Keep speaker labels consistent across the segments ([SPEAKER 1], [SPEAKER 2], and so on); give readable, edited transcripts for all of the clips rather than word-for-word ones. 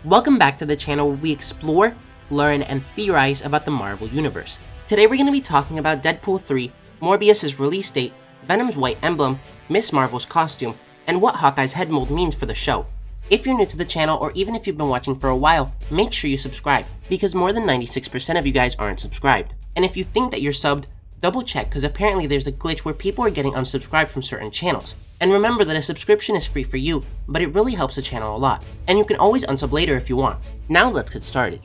[SPEAKER 1] Welcome back to the channel where we explore, learn, and theorize about the Marvel Universe. Today we're going to be talking about Deadpool 3, Morbius' release date, Venom's white emblem, Ms. Marvel's costume, and what Hawkeye's head mold means for the show. If you're new to the channel, or even if you've been watching for a while, make sure you subscribe, because more than 96% of you guys aren't subscribed. And if you think that you're subbed, double check, because apparently there's a glitch where people are getting unsubscribed from certain channels. And remember that a subscription is free for you, but it really helps the channel a lot. And you can always unsub later if you want. Now let's get started.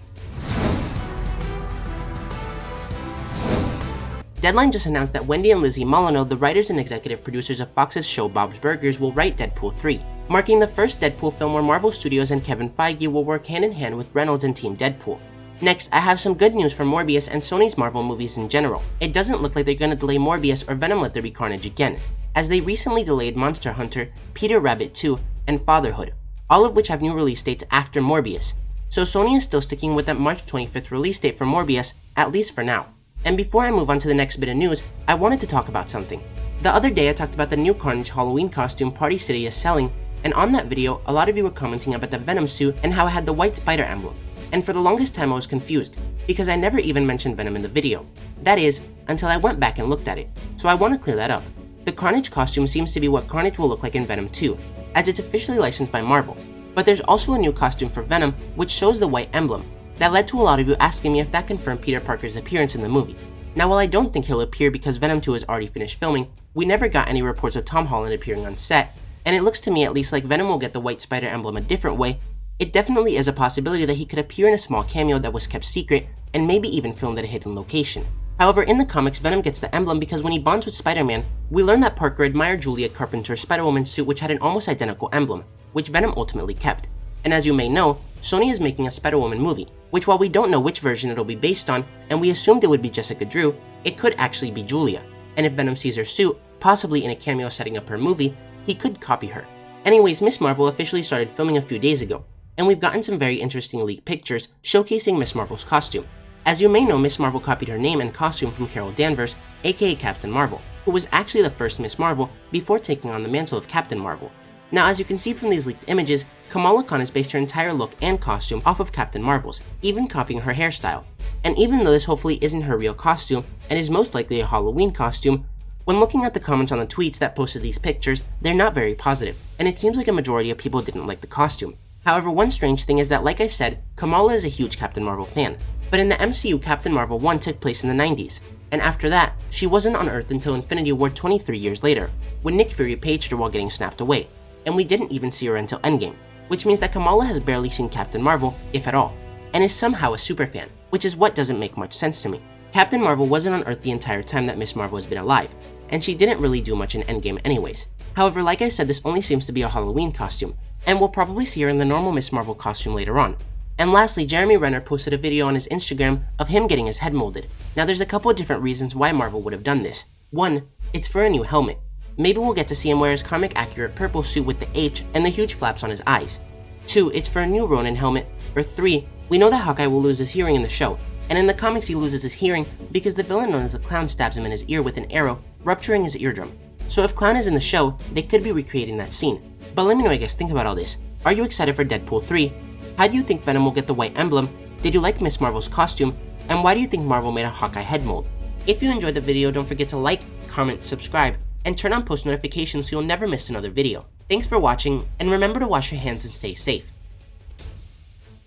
[SPEAKER 1] Deadline just announced that Wendy and Lizzie Molyneux, the writers and executive producers of Fox's show Bob's Burgers, will write Deadpool 3, marking the first Deadpool film where Marvel Studios and Kevin Feige will work hand in hand with Reynolds and Team Deadpool. Next, I have some good news for Morbius and Sony's Marvel movies in general. It doesn't look like they're gonna delay Morbius or Venom Let There Be Carnage again, as they recently delayed Monster Hunter, Peter Rabbit 2, and Fatherhood, all of which have new release dates after Morbius. So Sony is still sticking with that March 25th release date for Morbius, at least for now. And before I move on to the next bit of news, I wanted to talk about something. The other day I talked about the new Carnage Halloween costume Party City is selling, and on that video, a lot of you were commenting about the Venom suit and how it had the white spider emblem. And for the longest time I was confused, because I never even mentioned Venom in the video. That is, until I went back and looked at it, so I want to clear that up. The Carnage costume seems to be what Carnage will look like in Venom 2, as it's officially licensed by Marvel. But there's also a new costume for Venom which shows the white emblem. That led to a lot of you asking me if that confirmed Peter Parker's appearance in the movie. Now while I don't think he'll appear because Venom 2 is already finished filming, we never got any reports of Tom Holland appearing on set, and it looks to me at least like Venom will get the white spider emblem a different way. It definitely is a possibility that he could appear in a small cameo that was kept secret, and maybe even filmed at a hidden location. However, in the comics, Venom gets the emblem because when he bonds with Spider-Man, we learn that Parker admired Julia Carpenter's Spider-Woman suit which had an almost identical emblem, which Venom ultimately kept. And as you may know, Sony is making a Spider-Woman movie, which while we don't know which version it'll be based on, and we assumed it would be Jessica Drew, it could actually be Julia. And if Venom sees her suit, possibly in a cameo setting up her movie, he could copy her. Anyways, Ms. Marvel officially started filming a few days ago, and we've gotten some very interesting leaked pictures showcasing Ms. Marvel's costume. As you may know, Ms. Marvel copied her name and costume from Carol Danvers, aka Captain Marvel, who was actually the first Ms. Marvel before taking on the mantle of Captain Marvel. Now as you can see from these leaked images, Kamala Khan has based her entire look and costume off of Captain Marvel's, even copying her hairstyle. And even though this hopefully isn't her real costume, and is most likely a Halloween costume, when looking at the comments on the tweets that posted these pictures, they're not very positive, and it seems like a majority of people didn't like the costume. However, one strange thing is that, like I said, Kamala is a huge Captain Marvel fan. But in the MCU, Captain Marvel 1 took place in the 90s, and after that, she wasn't on Earth until Infinity War 23 years later, when Nick Fury paged her while getting snapped away, and we didn't even see her until Endgame, which means that Kamala has barely seen Captain Marvel, if at all, and is somehow a superfan, which is what doesn't make much sense to me. Captain Marvel wasn't on Earth the entire time that Ms. Marvel has been alive, and she didn't really do much in Endgame anyways. However, like I said, this only seems to be a Halloween costume, and we'll probably see her in the normal Ms. Marvel costume later on. And lastly, Jeremy Renner posted a video on his Instagram of him getting his head molded. Now there's a couple of different reasons why Marvel would have done this. One, it's for a new helmet. Maybe we'll get to see him wear his comic accurate purple suit with the H and the huge flaps on his eyes. Two, it's for a new Ronin helmet. Or three, we know that Hawkeye will lose his hearing in the show, and in the comics he loses his hearing because the villain known as the Clown stabs him in his ear with an arrow, rupturing his eardrum. So if Clown is in the show, they could be recreating that scene. But let me know what you guys think about all this. Are you excited for Deadpool 3? How do you think Venom will get the white emblem? Did you like Ms. Marvel's costume? And why do you think Marvel made a Hawkeye head mold? If you enjoyed the video, don't forget to like, comment, subscribe, and turn on post notifications so you'll never miss another video. Thanks for watching, and remember to wash your hands and stay safe.